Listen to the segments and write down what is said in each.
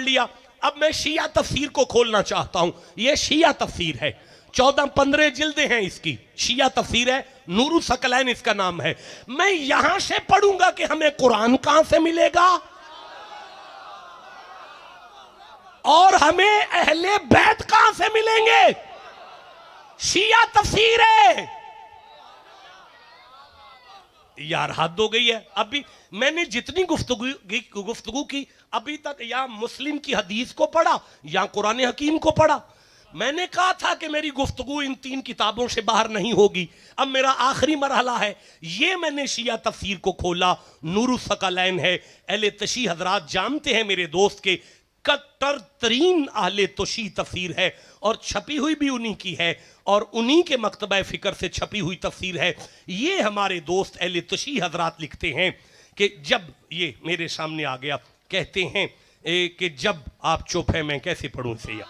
लिया। अब मैं शिया तफसीर को खोलना चाहता हूं। यह शिया तफसीर है, 14-15 जिल्दें हैं इसकी, शिया तफसीर है, नूरुस सकलैन इसका नाम है। मैं यहां से पढ़ूंगा कि हमें कुरान कहां से मिलेगा और हमें अहले बैत कहां से मिलेंगे। शिया तफसीर है यार, हद हो गई है। अभी मैंने जितनी गुफ्तगू की अभी तक, या मुस्लिम की हदीस को पढ़ा या कुरान हकीम को पढ़ा। मैंने कहा था कि मेरी गुफ्तगू इन 3 किताबों से बाहर नहीं होगी। अब मेरा आखिरी मरहला है, ये मैंने शिया तफसीर को खोला, नूरुस सकलैन है। अहले तशी हजरात जानते हैं मेरे दोस्त के कट्टर तरीन अहले तशी तफसीर है और छपी हुई भी उन्हीं की है और उन्हीं के मकतबा फिक्र से छपी हुई तफसीर है। ये हमारे दोस्त अहले तशी हजरात लिखते हैं कि जब, ये मेरे सामने आ गया, कहते हैं कि जब आप चुप हैं मैं कैसे पढ़ूं इसे।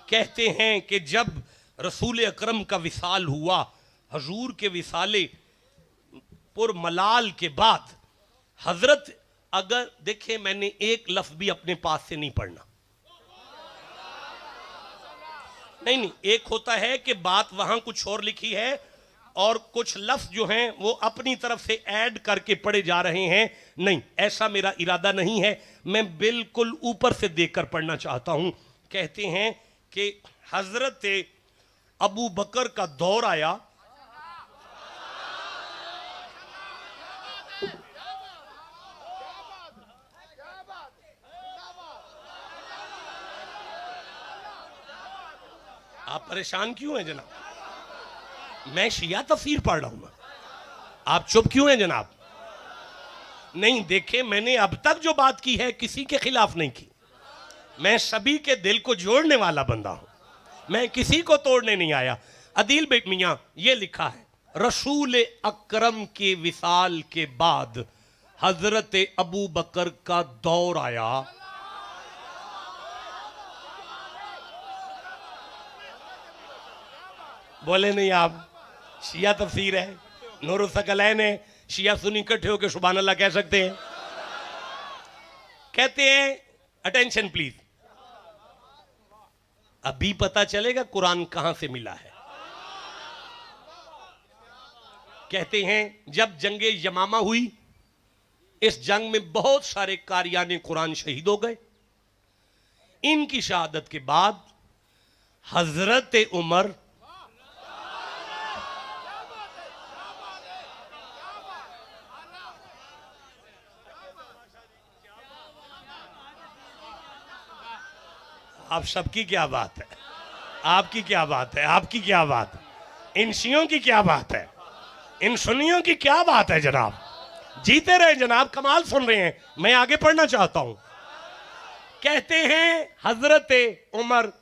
कहते हैं कि जब रसूल अकरम का विसाल हुआ, हजूर के विसाले पुर मलाल के बाद हजरत, अगर देखें मैंने एक लफ्ज भी अपने पास से नहीं पढ़ना, नहीं, एक होता है कि बात वहां कुछ और लिखी है और कुछ लफ्ज जो हैं वो अपनी तरफ से ऐड करके पढ़े जा रहे हैं। नहीं, ऐसा मेरा इरादा नहीं है, मैं बिल्कुल ऊपर से देखकर पढ़ना चाहता हूं। कहते हैं कि हजरत अबू बकर का दौर आया, आप परेशान क्यों हैं जनाब? मैं शिया तफसीर पढ़ रहा हूं, आप चुप क्यों हैं जनाब? नहीं, देखे मैंने अब तक जो बात की है किसी के खिलाफ नहीं की। मैं सभी के दिल को जोड़ने वाला बंदा हूं, मैं किसी को तोड़ने नहीं आया। अदील बेग मियां, ये लिखा है, रसूल अकरम के विसाल के बाद हजरत अबू बकर का दौर आया। बोले नहीं आप? शिया तफसीर है, नूरुस सकलैन है, शिया सुन्नी इकट्ठे होकर सुभान अल्लाह कह सकते हैं। कहते हैं, अटेंशन प्लीज, अभी पता चलेगा कुरान कहां से मिला है। कहते हैं जब जंगे यमामा हुई, इस जंग में बहुत सारे कारियाने कुरान शहीद हो गए। इनकी शहादत के बाद हजरत उमर, आप सबकी क्या बात है, आपकी क्या बात है, आपकी क्या बात है, इन शियों की क्या बात है, इन सुन्नियों की क्या बात है जनाब? जीते रहे जनाब, कमाल सुन रहे हैं। मैं आगे पढ़ना चाहता हूं। कहते हैं हजरत उमर,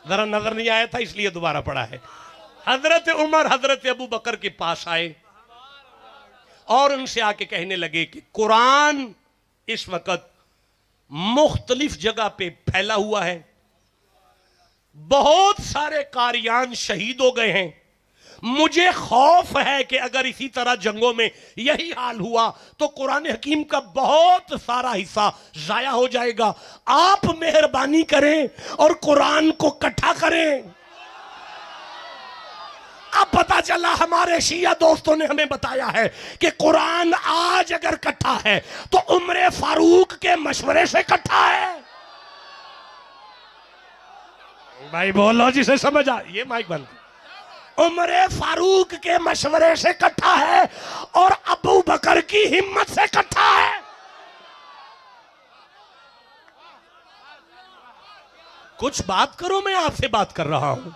जरा नजर नहीं आया था इसलिए दोबारा पढ़ा है। हजरत उमर हजरत अबू बकर के पास आए और उनसे आके कहने लगे कि कुरान इस वक्त मुख्तलिफ जगह पे फैला हुआ है, बहुत सारे कारियान शहीद हो गए हैं। मुझे खौफ है कि अगर इसी तरह जंगों में यही हाल हुआ तो कुरान हकीम का बहुत सारा हिस्सा जाया हो जाएगा। आप मेहरबानी करें और कुरान को इकट्ठा करें। अब पता चला, हमारे शिया दोस्तों ने हमें बताया है कि कुरान आज अगर इकट्ठा है तो उम्र फारूक के मशवरे से इकट्ठा है। भाई बोलो जिसे समझ आ, ये माइक बंद। उम्र फारूक के मशवरे से इकट्ठा है और अबू बकर की हिम्मत से इकट्ठा है। कुछ बात करो, मैं आपसे बात कर रहा हूं।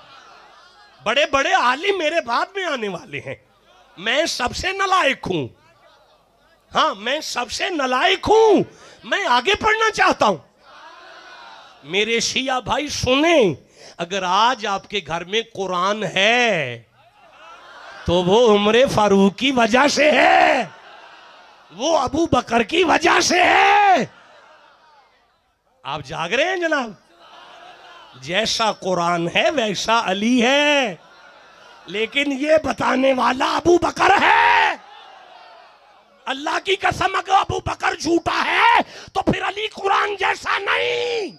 बड़े बड़े आलिम मेरे बाद में आने वाले हैं, मैं सबसे नालायक हूं। हाँ, मैं सबसे नालायक हूं। मैं आगे पढ़ना चाहता हूं। मेरे शिया भाई सुने, अगर आज आपके घर में कुरान है तो वो उम्र फारूक की वजह से है, वो अबू बकर की वजह से है। आप जाग रहे हैं जनाब? जैसा कुरान है वैसा अली है, लेकिन ये बताने वाला अबू बकर है। अल्लाह की कसम, अगर अबू बकर झूठा है तो फिर अली कुरान जैसा नहीं।